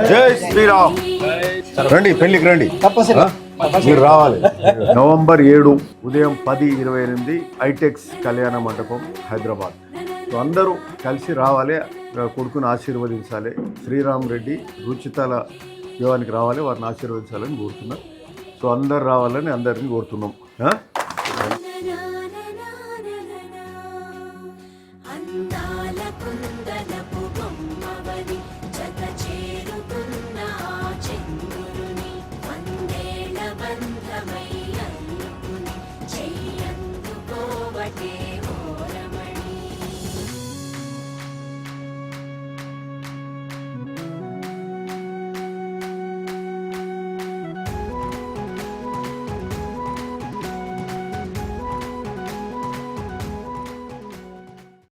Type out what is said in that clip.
జై శ్రీరామ్. రండి, పెళ్లికి రండి, మీరు రావాలి. నవంబర్ 7 ఉదయం 10:28 ఐటెక్స్ కళ్యాణ మండపం, హైదరాబాద్. సో అందరూ కలిసి రావాలి, కొడుకుని ఆశీర్వదించాలి. శ్రీరామ్ రెడ్డి రుచితల యోగానికి రావాలి, వారిని ఆశీర్వదించాలని కోరుతున్నా. సో అందరు రావాలని అందరినీ కోరుతున్నాం. అందాల కుందనపు